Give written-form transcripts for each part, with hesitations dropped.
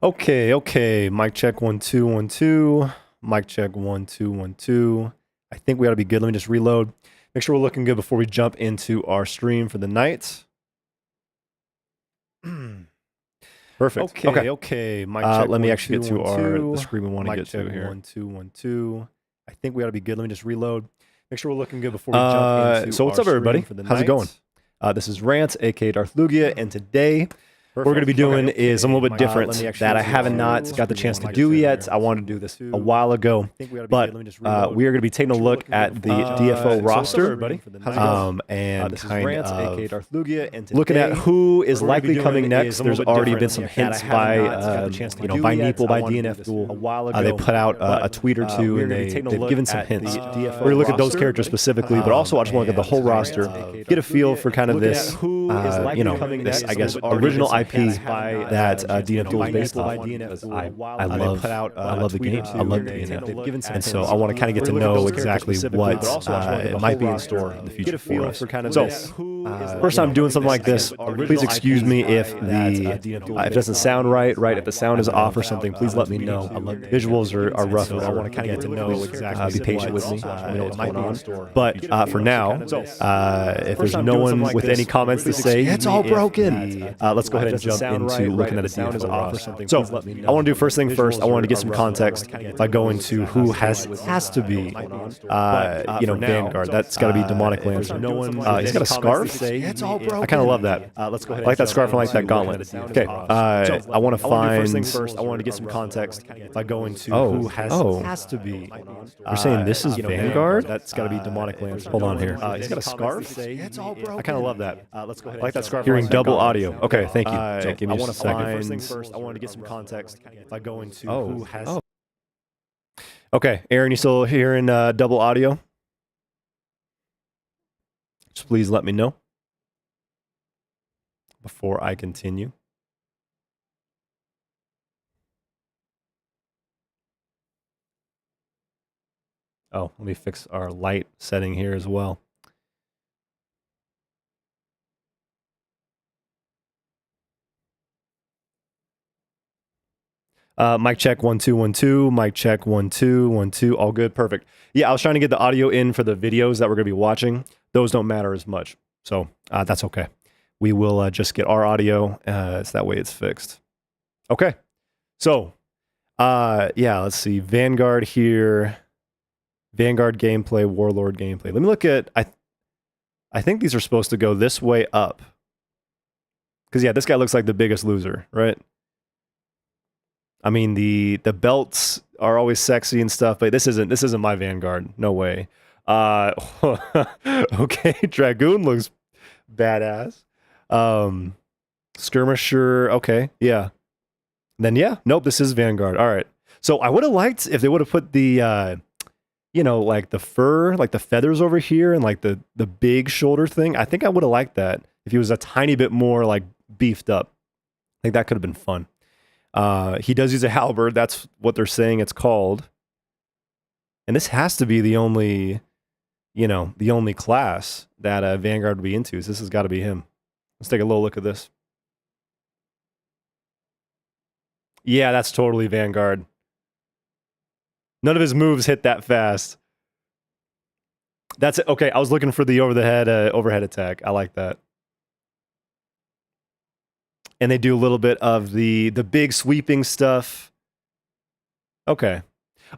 Okay. Mic check 1 2 1 2. Mic check 1 2 1 2. I think we ought to be good. Let me just reload. Make sure we're looking good before we jump into our stream for the night. Perfect. Okay. Mic check. Let me actually get to the screen we want to get to here. 1 2 1 2. I think we ought to be good. Let me just reload. Make sure we're looking good before we jump into. So what's up, everybody? How's it going? This is Rant, aka Darth Lugia, and today what we're going to be doing is a little bit different that I haven't got the chance to do yet. I wanted to do this a while ago, but we are going to be taking a look at the DFO roster and kind of looking at who is likely coming next. There's already been some hints by Neeple, by DNF Duel. They put out a tweet or two, and they've given some hints. We're going to look at those characters specifically, but also I just want to look at the whole roster, get a feel for kind of this, this, I guess, original IP that DNF Duel is based off. I love the game. I love DNF, and so I want to kind of get to know exactly what might be in store in the future for us. So, first time doing something like this, please excuse me if it doesn't sound right. If the sound is off or something, please let me know. Visuals are rough. I want to kind of get to know exactly. Be patient with me. Let me know what's going on. But for now, if there's no one with any comments to say, it's all broken, let's go ahead and jump into looking at a DFO roster. So I want to do first thing first. I want to get some context by going to who has to be, Vanguard. That's got to be Demonic Lantern. He's got a scarf. I kind of love that. Let's go ahead. I like that scarf. I like that gauntlet. Okay. I want to find. First, I want to get some context by going to who has to be. You're saying this is Vanguard? That's got to be Demonic Lantern. Hold on here. He's got a scarf. I kind of love that. Let's go ahead. I like that scarf. Hearing double audio. Okay, thank you. Give me just a second. First thing first, I want to get some context by going to who has. Okay, Aaron, you still hearing double audio? Just please let me know before I continue. Oh, let me fix our light setting here as well. Mic check 1 2 1 2. Mic check 1 2 1 2. All good, perfect. Yeah, I was trying to get the audio in for the videos that we're going to be watching. Those don't matter as much, so that's okay. We will just get our audio. It's that way it's fixed. Okay, so let's see. Vanguard here. Vanguard gameplay, Warlord gameplay. Let me look at. I think these are supposed to go this way up. Because yeah, this guy looks like the biggest loser, right? I mean, the belts are always sexy and stuff, but this isn't my Vanguard. No way. Okay, Dragoon looks badass. Skirmisher, okay, yeah. Then yeah, nope, this is Vanguard. All right. So I would have liked if they would have put the like the fur, like the feathers over here and like the big shoulder thing. I think I would have liked that if he was a tiny bit more like beefed up. I think that could have been fun. He does use a halberd. That's what they're saying it's called. And this has to be the only class that Vanguard would be into. So this has got to be him. Let's take a little look at this. Yeah, that's totally Vanguard. None of his moves hit that fast. That's it. Okay, I was looking for the overhead attack. I like that. And they do a little bit of the big sweeping stuff. Okay.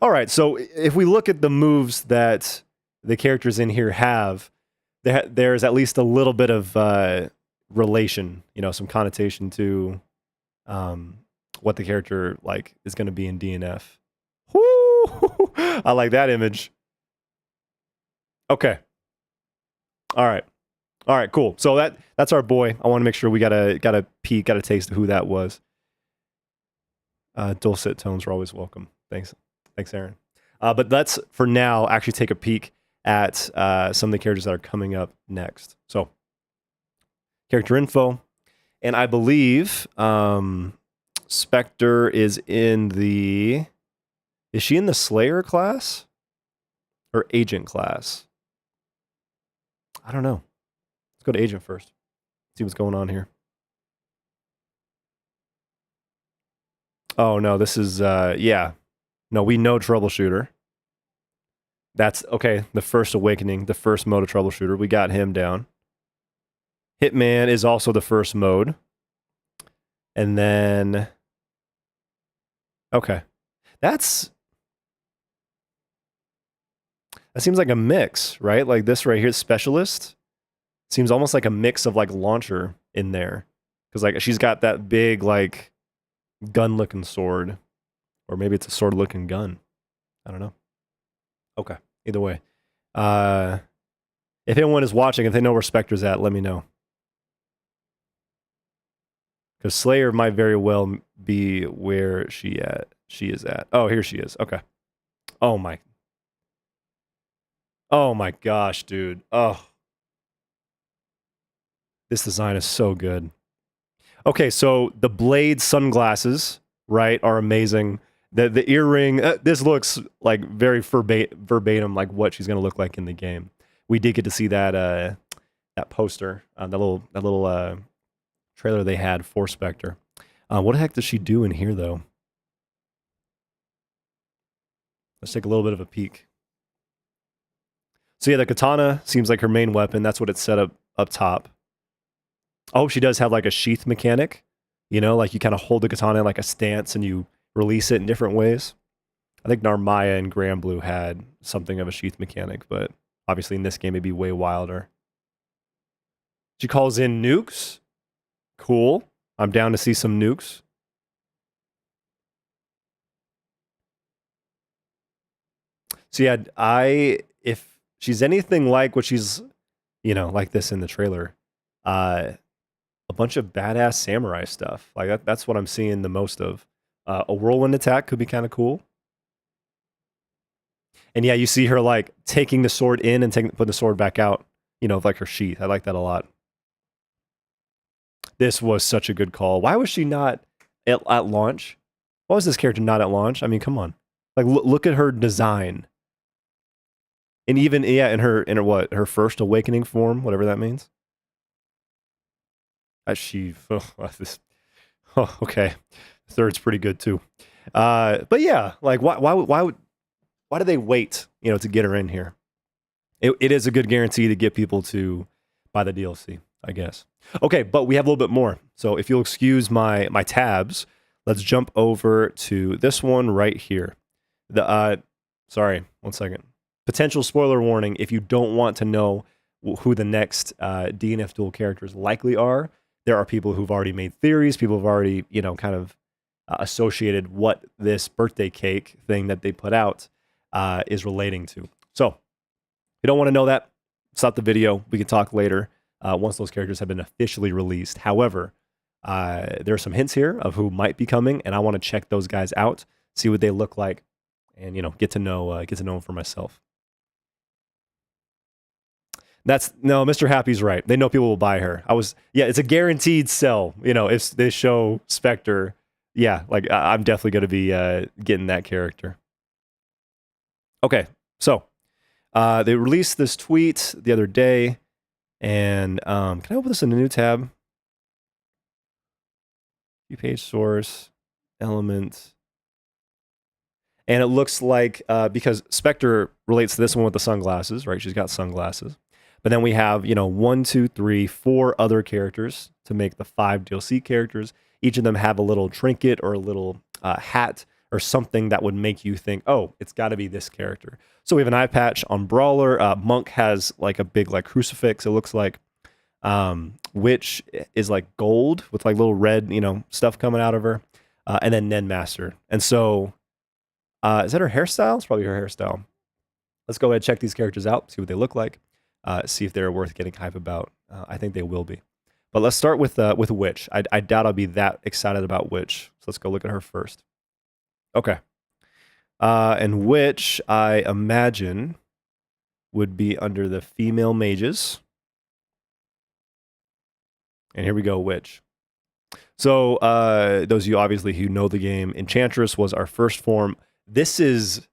All right, so if we look at the moves that the characters in here have, there's at least a little bit of relation, some connotation to what the character like is going to be in DNF. Woo! I like that image. Okay. All right, cool. So that's our boy. I want to make sure we got a peek, got a taste of who that was. Dulcet tones are always welcome. Thanks, Aaron. But let's, for now, actually take a peek at some of the characters that are coming up next. So, character info. And I believe Spectre is in the... Is she in the Slayer class? Or Agent class? I don't know. Let's go to Agent first. See what's going on here. Oh, no, this is, yeah. No, we know Troubleshooter. That's, okay, the first Awakening, the first mode of Troubleshooter. We got him down. Hitman is also the first mode. And then... Okay. That seems like a mix, right? Like this right here, Specialist. Seems almost like a mix of like Launcher in there. Because like she's got that big like gun-looking sword. Or maybe it's a sword-looking gun. I don't know. Okay. Either way. If anyone is watching, if they know where Spectre's at, let me know. Because Slayer might very well be where she is at. Oh, here she is. Okay. Oh my gosh, dude. Oh. This design is so good. Okay, so the Blade sunglasses, right, are amazing. The earring, this looks like very verbatim like what she's going to look like in the game. We did get to see that that poster, that little trailer they had for Spectre. What the heck does she do in here, though? Let's take a little bit of a peek. So yeah, the katana seems like her main weapon. That's what it's set up top. Oh, she does have like a sheath mechanic. You know, like you kind of hold the katana in like a stance and you release it in different ways. I think Narmaya and Granblue had something of a sheath mechanic, but obviously in this game it'd be way wilder. She calls in nukes. Cool. I'm down to see some nukes. So yeah, if she's anything like what she's, you know, like this in the trailer, a bunch of badass samurai stuff. Like that's what I'm seeing the most of. A whirlwind attack could be kind of cool. And yeah, you see her like taking the sword in and putting the sword back out, you know, like her sheath. I like that a lot. This was such a good call. Why was she not at launch? Why was this character not at launch? I mean, come on. Like look at her design. And even yeah, in her what? Her first awakening form, whatever that means. Okay. Third's pretty good too. But yeah, like why do they wait, you know, to get her in here? It is a good guarantee to get people to buy the DLC, I guess. Okay, but we have a little bit more. So if you'll excuse my tabs, let's jump over to this one right here. Sorry, 1 second. Potential spoiler warning, if you don't want to know who the next DNF Duel characters likely are, there are people who've already made theories, people have already, you know, kind of associated what this birthday cake thing that they put out is relating to. So, if you don't want to know that, stop the video. We can talk later once those characters have been officially released. However, there are some hints here of who might be coming, and I want to check those guys out, see what they look like, and you know, get to know them for myself. No, Mr. Happy's right. They know people will buy her. Yeah, it's a guaranteed sell. You know, if they show Spectre, yeah, like I'm definitely going to be getting that character. Okay, so they released this tweet the other day, and can I open this in a new tab? View page source, element. And it looks like, because Spectre relates to this one with the sunglasses, right? She's got sunglasses. But then we have, you know, 1, 2, 3, 4 other characters to make the 5 DLC characters. Each of them have a little trinket or a little hat or something that would make you think, oh, it's got to be this character. So we have an eye patch on Brawler. Monk has like a big like crucifix, it looks like. Witch is like gold with like little red, you know, stuff coming out of her. And then Nen Master. And so, is that her hairstyle? It's probably her hairstyle. Let's go ahead and check these characters out, see what they look like. See if they're worth getting hype about. I think they will be. But let's start with Witch. I doubt I'll be that excited about Witch. So let's go look at her first. Okay. And Witch, I imagine, would be under the female mages. And here we go, Witch. So those of you obviously who know the game, Enchantress was our first form. This is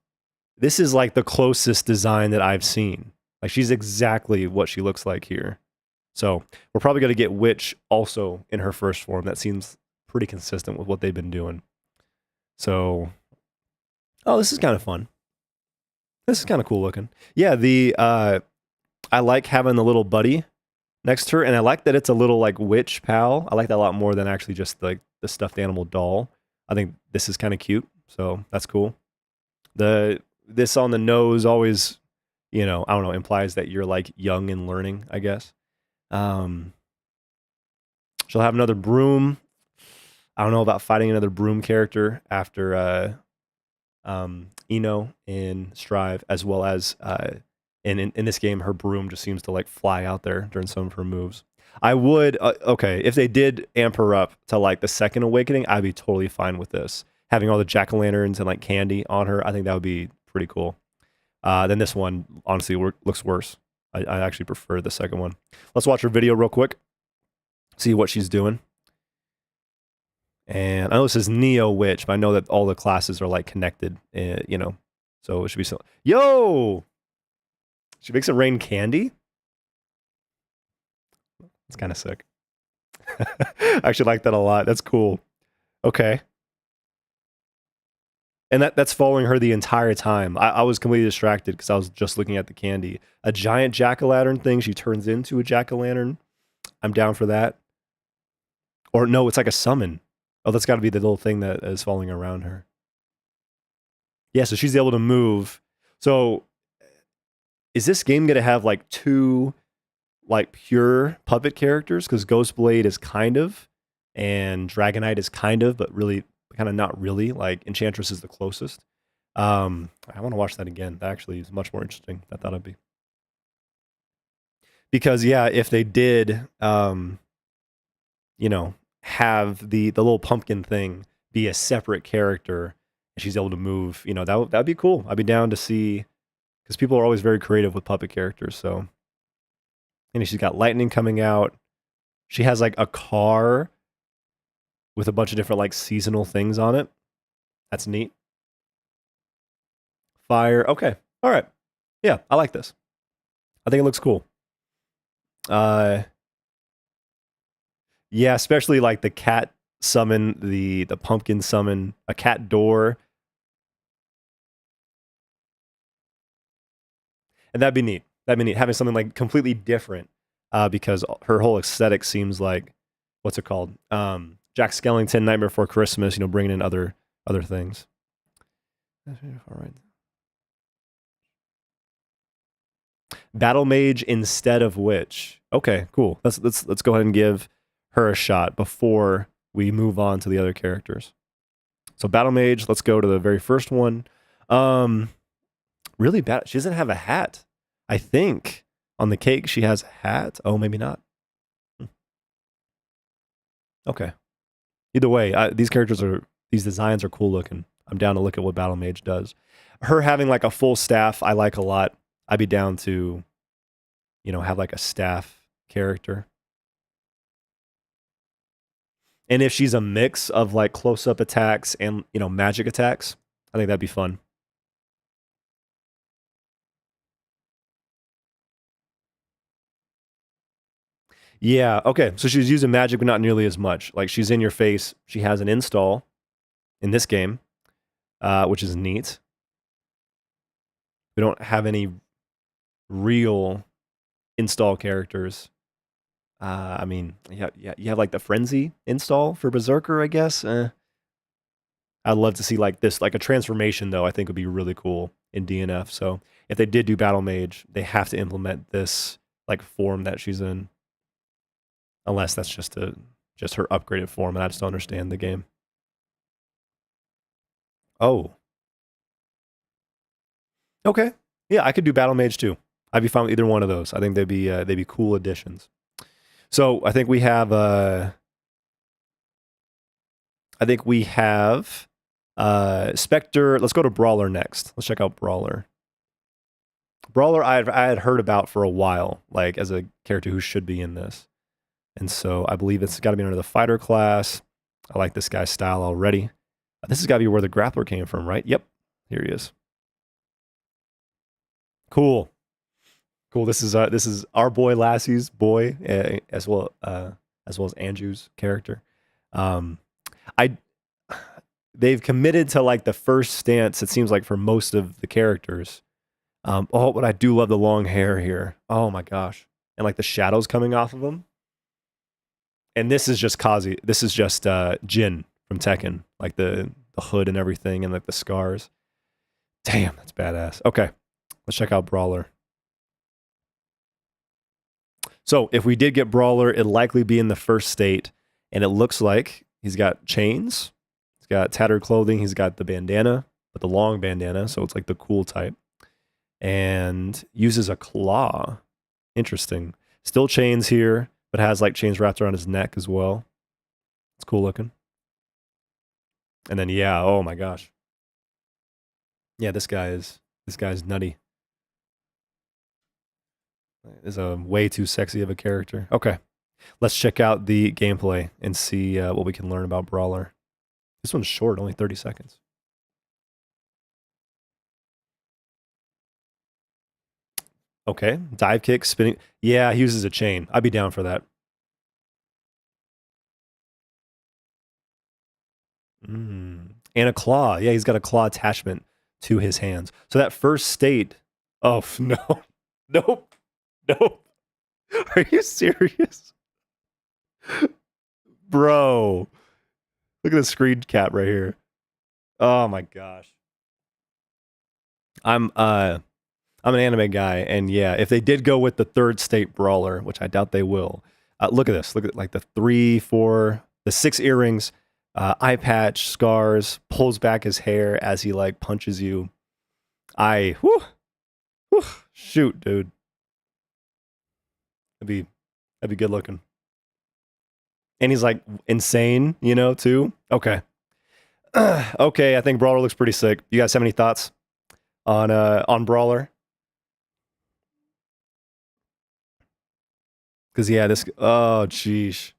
like the closest design that I've seen. Like she's exactly what she looks like here. So we're probably going to get Witch also in her first form. That seems pretty consistent with what they've been doing. So, oh, this is kind of fun. This is kind of cool looking. Yeah, I like having the little buddy next to her, and I like that it's a little like witch pal. I like that a lot more than actually just like the stuffed animal doll. I think this is kind of cute, so that's cool. This on the nose always, I don't know, implies that you're like young and learning, I guess. She'll have another broom. I don't know about fighting another broom character after Eno in Strive, as well as in this game, her broom just seems to like fly out there during some of her moves. I would, okay, if they did amp her up to like the second awakening, I'd be totally fine with this. Having all the jack-o'-lanterns and like candy on her, I think that would be pretty cool. Then this one, honestly, looks worse. I actually prefer the second one. Let's watch her video real quick. See what she's doing. And I know this is Neo Witch, but I know that all the classes are like connected, so it should be so. Yo! She makes it rain candy? It's kind of sick. I actually like that a lot. That's cool. Okay. And that's following her the entire time. I was completely distracted because I was just looking at the candy. A giant jack-o'-lantern thing. She turns into a jack-o'-lantern. I'm down for that. Or no, it's like a summon. Oh, that's got to be the little thing that is following around her. Yeah, so she's able to move. So is this game going to have like two like pure puppet characters? Because Ghostblade is kind of, and Dragonite is kind of, but really kind of not really. Like Enchantress is the closest. I want to watch that again. That actually is much more interesting than I thought it'd be. Because yeah, if they did, have the little pumpkin thing be a separate character, and she's able to move, that'd be cool. I'd be down to see, because people are always very creative with puppet characters. So, and she's got lightning coming out. She has like a car with a bunch of different like seasonal things on it. That's neat. Fire. Okay. All right. Yeah, I like this. I think it looks cool. Yeah, especially like the cat summon, the pumpkin summon, a cat door. And that'd be neat. That'd be neat. Having something like completely different, because her whole aesthetic seems like, what's it called? Jack Skellington, Nightmare Before Christmas, bringing in other things. All right. Battle Mage instead of Witch. Okay, cool. Let's go ahead and give her a shot before we move on to the other characters. So Battle Mage, let's go to the very first one. Really bad. She doesn't have a hat. I think on the cake she has a hat. Oh, maybe not. Okay. Either way, these designs are cool looking. I'm down to look at what Battle Mage does. Her having like a full staff, I like a lot. I'd be down to, have like a staff character. And if she's a mix of like close-up attacks and, magic attacks, I think that'd be fun. Yeah, okay. So she's using magic, but not nearly as much. Like she's in your face. She has an install in this game, which is neat. We don't have any real install characters. I mean, you have like the Frenzy install for Berserker, I guess. I'd love to see like this, like a transformation though, I think would be really cool in DNF. So if they did do Battle Mage, they have to implement this like form that she's in. Unless that's just her upgraded form, and I just don't understand the game. Oh. Okay. Yeah, I could do Battle Mage too. I'd be fine with either one of those. I think they'd be cool additions. So I think we have Spectre. Let's go to Brawler next. Let's check out Brawler. Brawler I had heard about for a while, like as a character who should be in this. And so I believe it's got to be under the fighter class. I like this guy's style already. This has got to be where the grappler came from, right? Yep. Here he is. Cool. Cool. This is our boy Lassie's boy, as well as Andrew's character. they've committed to like the first stance, it seems like, for most of the characters. Oh, but I do love the long hair here. Oh my gosh. And like the shadows coming off of them. And this is just Kazi. This is just Jin from Tekken. Like the hood and everything and like the scars. Damn, that's badass. Okay, let's check out Brawler. So if we did get Brawler, it'd likely be in the first state. And it looks like he's got chains. He's got tattered clothing. He's got the bandana, but the long bandana. So it's like the cool type. And uses a claw. Interesting. Still chains here, but has like chains wrapped around his neck as well. It's cool looking. And then, yeah, oh my gosh. Yeah, this guy's nutty. Is a way too sexy of a character. Okay, let's check out the gameplay and see what we can learn about Brawler. This one's short, only 30 seconds. Okay, dive kick, spinning. Yeah, he uses a chain. I'd be down for that. And a claw. Yeah, he's got a claw attachment to his hands. So that first state. Oh, no. Nope. Nope. Are you serious? Bro. Look at the screen cap right here. Oh my gosh. I'm an anime guy, and yeah, if they did go with the third state Brawler, which I doubt they will, look at this. Look at like the 3, 4, the 6 earrings, eye patch, scars, pulls back his hair as he like punches you. Shoot, dude. That'd be good looking. And he's like insane, you know, too. Okay. Okay, I think Brawler looks pretty sick. You guys have any thoughts on Brawler? Because yeah, oh jeez.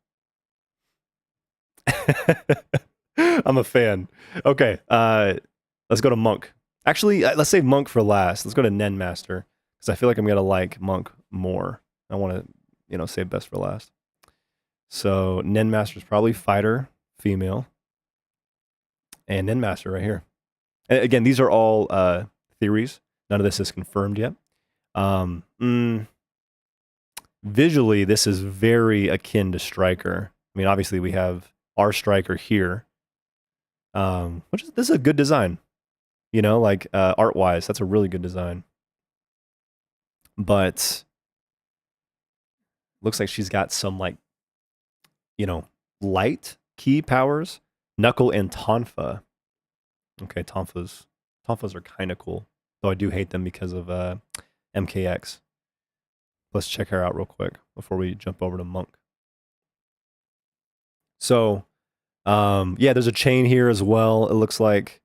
I'm a fan. Okay, let's go to Monk. Actually, let's save Monk for last. Let's go to Nen Master because I feel like I'm gonna like Monk more. I want to, save best for last. So Nen Master is probably fighter, female, and Nen Master right here. And again, these are all theories. None of this is confirmed yet. Visually, this is very akin to Striker. I mean, obviously, we have our Striker here, this is a good design. Like art-wise, that's a really good design. But looks like she's got some like, light key powers. Knuckle and Tonfa. Okay, Tonfas are kind of cool, though I do hate them because of MKX. Let's check her out real quick before we jump over to Monk. So, yeah, there's a chain here as well. It looks like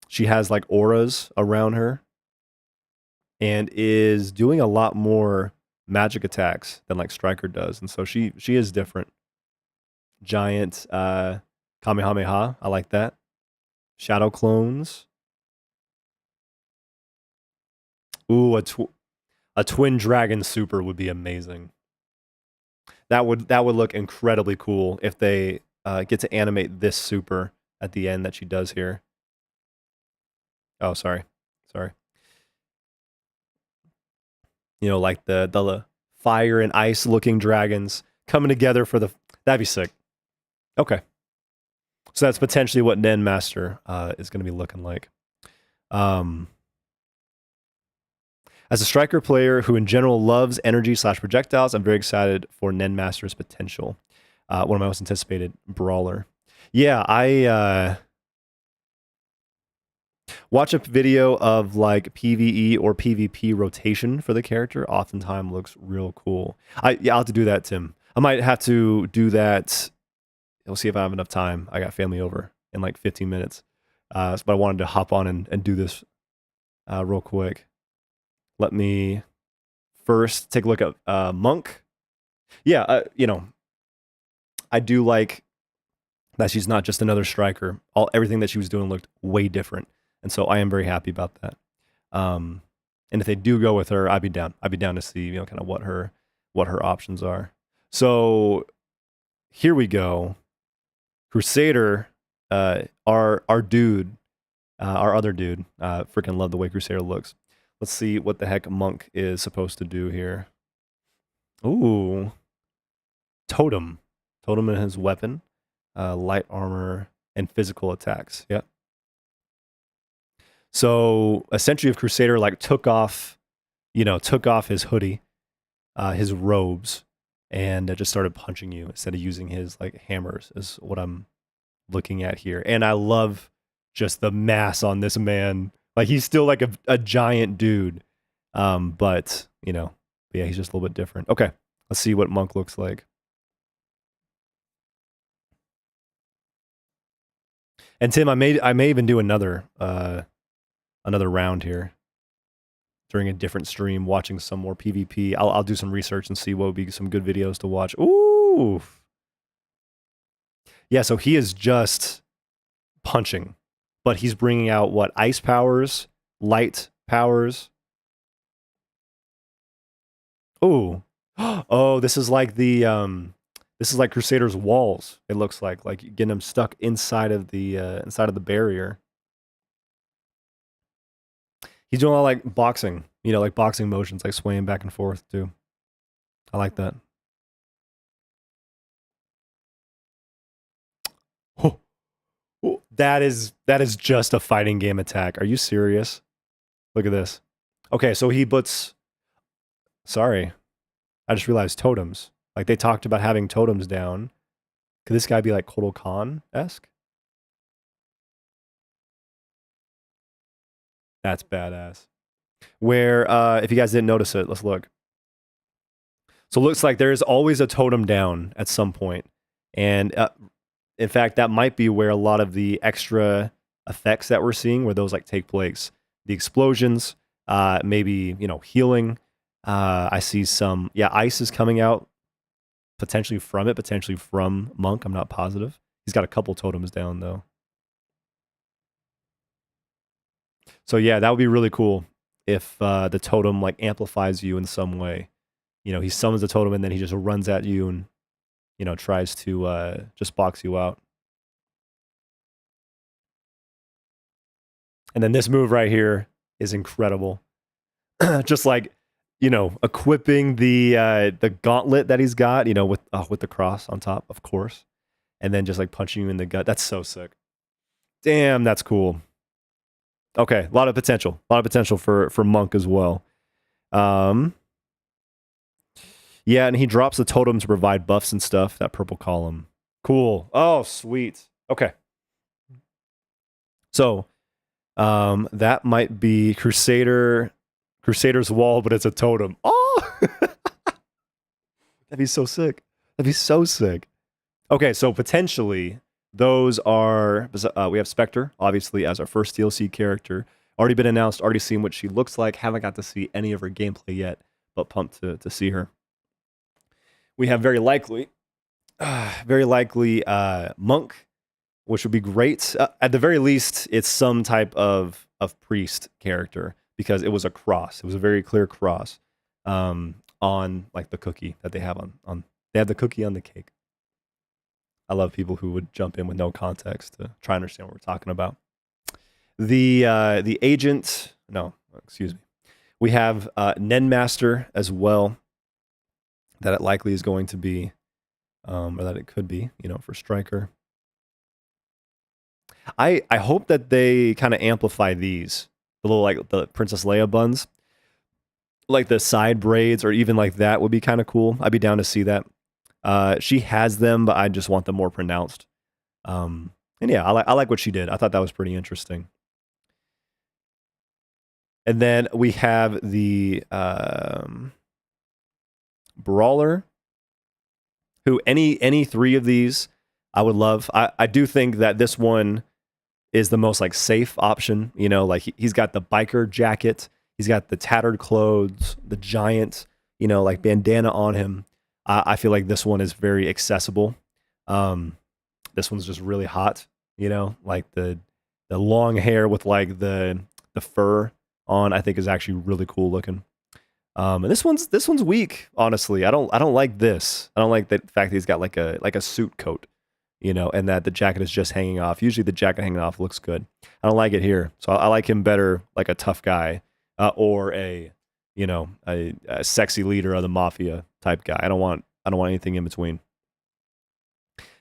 she has like auras around her and is doing a lot more magic attacks than like Striker does. And so she is different. Giant Kamehameha. I like that. Shadow clones. Ooh, a twin dragon super would be amazing. That would look incredibly cool if they get to animate this super at the end that she does here. Oh, sorry. Like the fire and ice looking dragons coming together for that'd be sick. Okay. So that's potentially what Nen Master is going to be looking like. As a Striker player who in general loves energy/projectiles, I'm very excited for Nen Master's potential. One of my most anticipated Brawler. Yeah, I watch a video of like PvE or PvP rotation for the character. Oftentimes looks real cool. I'll have to do that, Tim. I might have to do that. We'll see if I have enough time. I got family over in like 15 minutes. But I wanted to hop on and do this real quick. Let me first take a look at Monk. Yeah, I do like that she's not just another Striker. Everything that she was doing looked way different. And so I am very happy about that. And if they do go with her, I'd be down. I'd be down to see, kind of what her options are. So here we go. Crusader our dude, our other dude, freaking love the way Crusader looks. Let's see what the heck Monk is supposed to do here. Ooh. Totem. Totem in his weapon. Light armor and physical attacks. Yeah. So essentially if Crusader like took off his hoodie, his robes, and just started punching you instead of using his like hammers is what I'm looking at here. And I love just the mass on this man. Like he's still like a giant dude. But yeah, he's just a little bit different. Okay, let's see what Monk looks like. And Tim, I may even do another round here during a different stream, watching some more PvP. I'll do some research and see what would be some good videos to watch. Ooh. Yeah, so he is just punching, but he's bringing out what? Ice powers, light powers. Ooh. Oh, this is like the this is like Crusader's walls. It looks like getting him stuck inside of the barrier. He's doing a lot like boxing, like boxing motions, like swaying back and forth too. I like that. Oh, that is just a fighting game attack. Are you serious? Look at this. Okay, so he puts. Sorry, I just realized totems. Like they talked about having totems down. Could this guy be like Kotal Khan-esque? That's badass. Where, if you guys didn't notice it, let's look. So it looks like there is always a totem down at some point. And in fact, that might be where a lot of the extra effects that we're seeing, where those like take place. The explosions, maybe, healing. I see some, ice is coming out potentially from it, potentially from Monk. I'm not positive. He's got a couple totems down though. So yeah, that would be really cool if the totem like amplifies you in some way. He summons the totem and then he just runs at you and, tries to just box you out. And then this move right here is incredible. Just like, equipping the gauntlet that he's got, with the cross on top, of course. And then just like punching you in the gut. That's so sick. Damn, that's cool. Okay, a lot of potential for Monk as well. Yeah, and he drops the totem to provide buffs and stuff, that purple column. Cool. Oh, sweet. Okay. So, that might be Crusader's wall, but it's a totem. Oh! That'd be so sick. Okay, so potentially those are, we have Spectre, obviously, as our first DLC character. Already been announced, already seen what she looks like. Haven't got to see any of her gameplay yet, but pumped to see her. We have very likely Monk, which would be great. At the very least, it's some type of priest character, because it was a cross. It was a very clear cross on like the cookie that they have on. They have the cookie on the cake. I love people who would jump in with no context to try and understand what we're talking about. The agent, no, excuse me. We have Nenmaster as well, that it likely is going to be, or that it could be, for Striker. I hope that they kind of amplify these, the little like the Princess Leia buns, like the side braids, or even like that would be kind of cool. I'd be down to see that. She has them, but I just want them more pronounced. And yeah, I like what she did. I thought that was pretty interesting. And then we have the Brawler, who any three of these I would love. I do think that this one is the most like safe option. Like he's got the biker jacket, he's got the tattered clothes, the giant, like bandana on him. I feel like this one is very accessible. This one's just really hot, like the long hair with like the fur on, I think is actually really cool looking. And this one's weak, honestly. I don't like this. I don't like the fact that he's got like a suit coat. you know, and that the jacket is just hanging off. Usually the jacket hanging off looks good. I don't like it here. So I like him better like a tough guy or a, you know, a sexy leader of the mafia type guy. I don't want anything in between.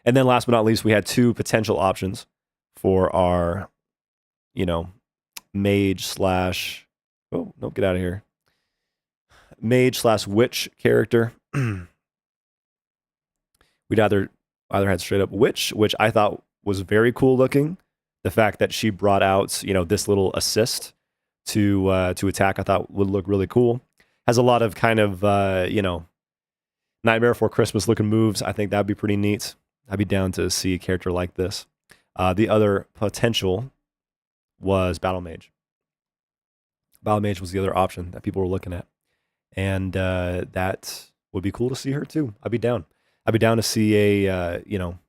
And then last but not least, we had 2 potential options for our, you know, mage slash, oh, no, get out of here. Mage slash witch character. We'd either had straight up witch, which I thought was very cool looking. The fact that she brought out, you know, this little assist to attack, I thought would look really cool. Has a lot of kind of, you know, Nightmare Before Christmas looking moves. I think that'd be pretty neat. I'd be down to see a character like this. The other potential was Battle Mage. Battle Mage was the other option that people were looking at. And that would be cool to see her too. I'd be down. I'd be down to see a, you know,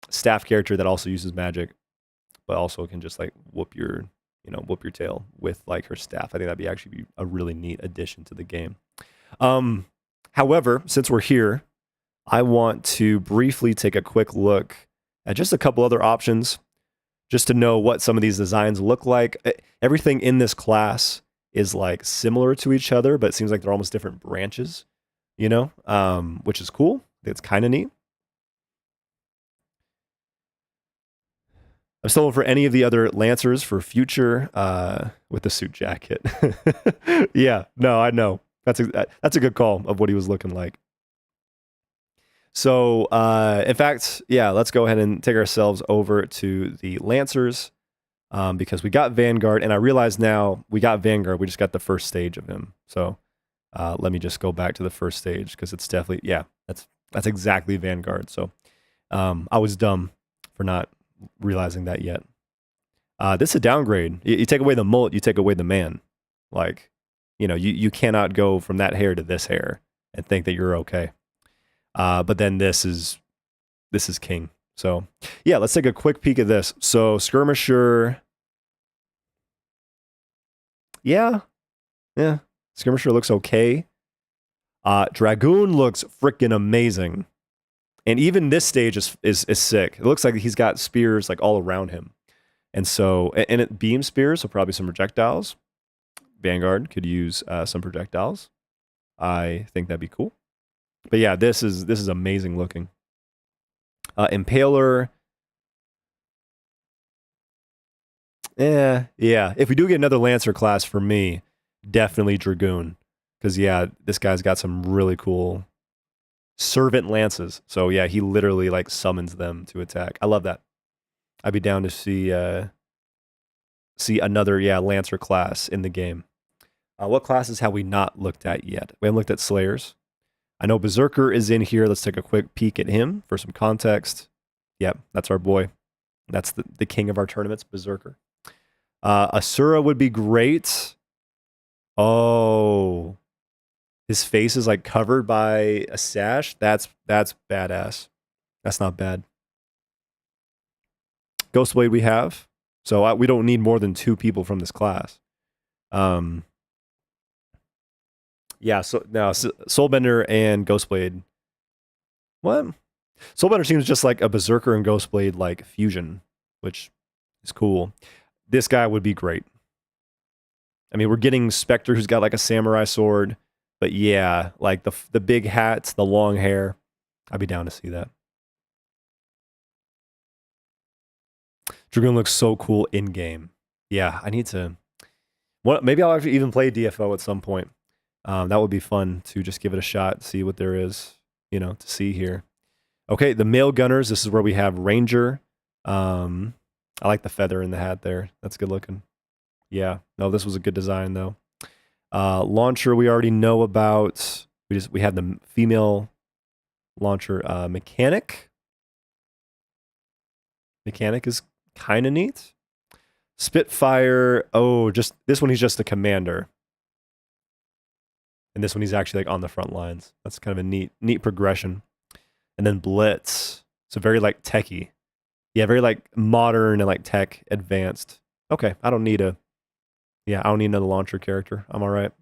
staff character that also uses magic, but also can just like whoop your tail with like her staff. I think that'd be actually a really neat addition to the game. However, since we're here, I want to briefly take a quick look at just a couple other options just to know what some of these designs look like. Everything in this class is like similar to each other, but it seems like they're almost different branches, you know, which is cool. It's kind of neat. I'm still looking for any of the other Lancers for future with the suit jacket. Yeah, no, I know. That's a good call of what he was looking like. So, in fact, yeah, let's go ahead and take ourselves over to the Lancers because we got Vanguard, and I realize now we got Vanguard. We just got the first stage of him. So let me just go back to the first stage because it's definitely, yeah, that's exactly Vanguard. So I was dumb for not realizing that yet. This is a downgrade. You take away the mullet, you take away the man. Like, you know, you cannot go from that hair to this hair and think that you're okay. But then this is king. So yeah, let's take a quick peek at this. So Skirmisher, yeah, Skirmisher looks okay. Dragoon looks freaking amazing. And even this stage is sick. It looks like he's got spears like all around him. And so, and it beam spears, so probably some projectiles. Vanguard could use some projectiles. I think that'd be cool. But yeah, this is amazing looking. Impaler. Yeah. If we do get another Lancer class for me, definitely Dragoon. Because yeah, this guy's got some really cool servant lances. So yeah, he literally like summons them to attack. I love that. I'd be down to see another Lancer class in the game. What classes have we not looked at yet? We haven't looked at Slayers. I know Berserker is in here. Let's take a quick peek at him for some context. Yep, that's our boy. That's the king of our tournaments, Berserker. Asura would be great. Oh, his face is like covered by a sash. That's badass. That's not bad. Ghostblade we have. So we don't need more than 2 people from this class. Yeah, so now Soulbender and Ghostblade. What? Soulbender seems just like a Berserker and Ghostblade like fusion, which is cool. This guy would be great. I mean, we're getting Spectre, who's got like a samurai sword, but yeah, like the big hats, the long hair. I'd be down to see that. Dragoon looks so cool in game. Yeah, I need to. Maybe I'll actually even play DFO at some point. That would be fun to just give it a shot, see what there is, you know, to see here. Okay, the male gunners. This is where we have Ranger. I like the feather in the hat there. That's good looking. Yeah, no, this was a good design though. Launcher we already know about. We had the female launcher. Mechanic. Mechanic is kind of neat. Spitfire. Oh, just this one. He's just a commander. And this one, he's actually like on the front lines. That's kind of a neat progression. And then Blitz. So very like techie. Yeah, very like modern and like tech advanced. Okay, I don't need another launcher character. I'm all right.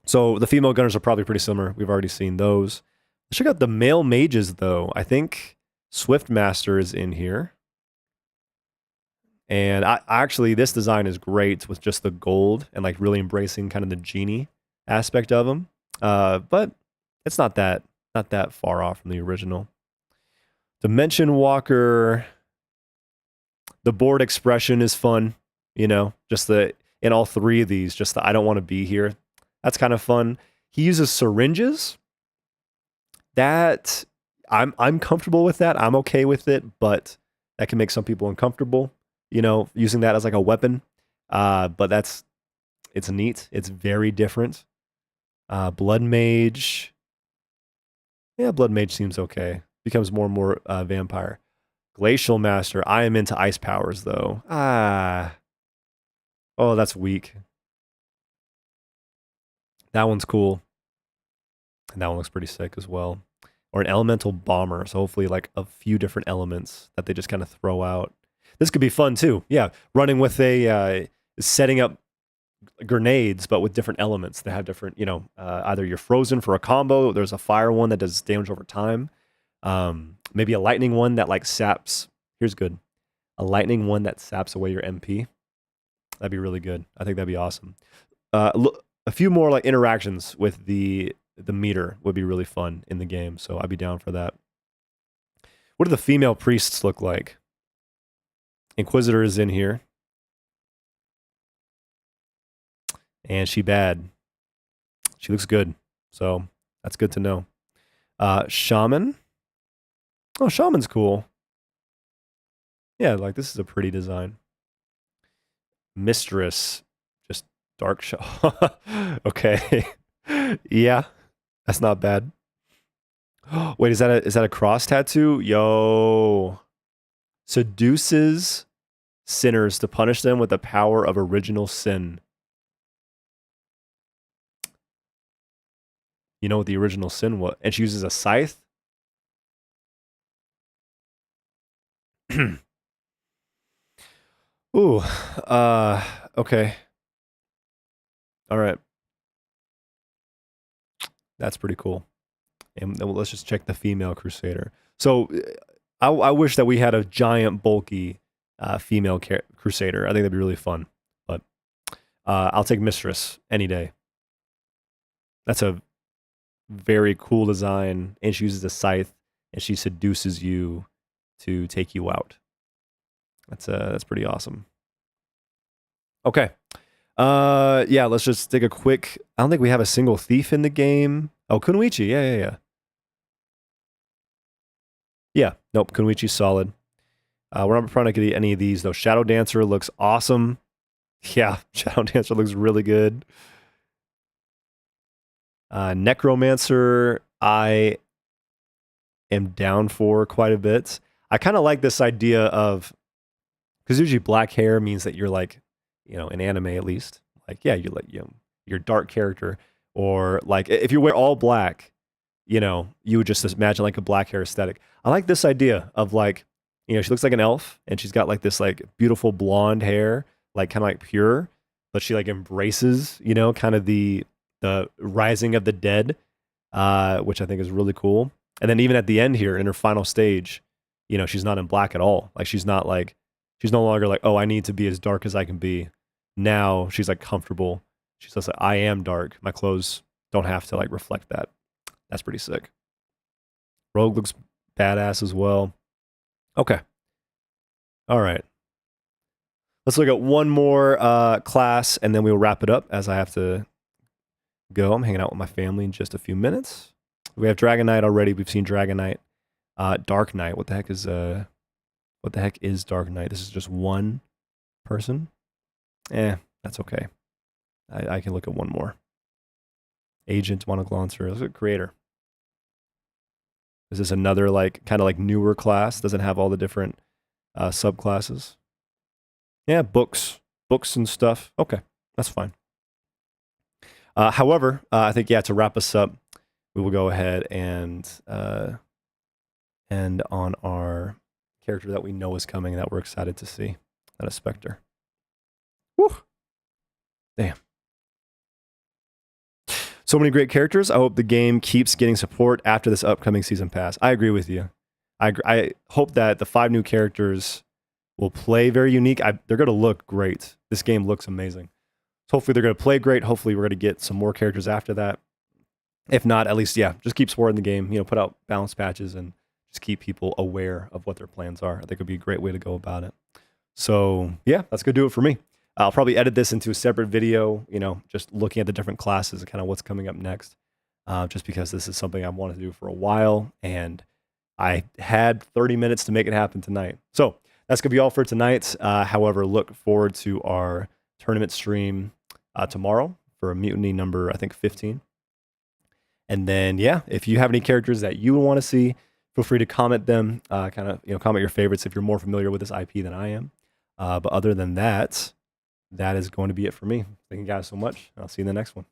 So the female gunners are probably pretty similar. We've already seen those. Let's check out the male mages though. I think Swift Master is in here. And I actually, this design is great with just the gold and like really embracing kind of the genie aspect of him. But it's not that far off from the original. Dimension Walker. The board expression is fun, you know, just in all three of these, just the I don't want to be here. That's kind of fun. He uses syringes. That I'm comfortable with that. I'm okay with it, but that can make some people uncomfortable, you know, using that as like a weapon. But it's neat. It's very different. Blood Mage. Yeah, Blood Mage seems okay. Becomes more and more vampire. Glacial Master. I am into ice powers, though. Oh, that's weak. That one's cool. And that one looks pretty sick as well. Or an Elemental Bomber. So hopefully like a few different elements that they just kind of throw out. This could be fun, too. Yeah, running with setting up grenades, but with different elements. They have different, you know, either you're frozen for a combo. There's a fire one that does damage over time. Maybe a lightning one that like saps. Here's good. A lightning one that saps away your MP. That'd be really good. I think that'd be awesome. A few more like interactions with the meter would be really fun in the game. So I'd be down for that. What do the female priests look like? Inquisitor is in here. And she bad. She looks good. So that's good to know. Shaman. Oh, Shaman's cool. Yeah, like this is a pretty design. Mistress. Just dark okay. Yeah. That's not bad. Wait, is that a cross tattoo? Yo. Seduces sinners to punish them with the power of original sin. You know what the original sin was? And she uses a scythe? Ooh, okay. All right. That's pretty cool. And let's just check the female Crusader. So I wish that we had a giant, bulky female Crusader. I think that'd be really fun. But I'll take Mistress any day. That's a very cool design. And she uses a scythe, and she seduces you to take you out. That's pretty awesome. Okay. Yeah, let's just take a quick... I don't think we have a single thief in the game. Oh, Kunoichi. Yeah. Yeah, nope, Kunoichi's solid. We're not trying to get any of these, though. Shadow Dancer looks awesome. Yeah, Shadow Dancer looks really good. Necromancer, I am down for quite a bit. I kind of like this idea of... Because usually black hair means that you're like, you know, in anime at least, like, yeah, you're like, you know, you're a dark character. Or like, if you wear all black, you know, you would just imagine like a black hair aesthetic. I like this idea of like, you know, she looks like an elf and she's got like this like beautiful blonde hair, like kind of like pure, but she like embraces, you know, kind of the rising of the dead, which I think is really cool. And then even at the end here in her final stage, you know, she's not in black at all. Like she's not like, she's no longer like, oh, I need to be as dark as I can be. Now she's like comfortable. She's just like, I am dark. My clothes don't have to like reflect that. That's pretty sick. Rogue looks badass as well. Okay. All right. Let's look at one more class and then we'll wrap it up as I have to go. I'm hanging out with my family in just a few minutes. We have Dragon Knight already. We've seen Dragon Knight. Dark Knight. What the heck is Dark Knight? This is just one person. That's okay. I can look at one more. Agent, Monoglancer. Let's look at Creator. Is this another like kind of like newer class? Doesn't have all the different subclasses. Yeah, books and stuff. Okay, that's fine. However, I think to wrap us up, we will go ahead and end on our character that we know is coming that we're excited to see. That is Spectre. Woo! Damn. So many great characters. I hope the game keeps getting support after this upcoming season pass. I agree with you. I hope that the 5 new characters will play very unique. They're going to look great. This game looks amazing. So hopefully they're going to play great. Hopefully we're going to get some more characters after that. If not, at least, yeah, just keep supporting the game. Put out balance patches and just keep people aware of what their plans are. I think it would be a great way to go about it. So yeah, that's going to do it for me. I'll probably edit this into a separate video, just looking at the different classes and kind of what's coming up next. Just because this is something I've wanted to do for a while, and I had 30 minutes to make it happen tonight. So that's going to be all for tonight. However, look forward to our tournament stream tomorrow for a Mutiny number, I think, 15. And then, yeah, if you have any characters that you want to see, feel free to comment them, comment your favorites if you're more familiar with this IP than I am. But other than that, that is going to be it for me. Thank you guys so much. I'll see you in the next one.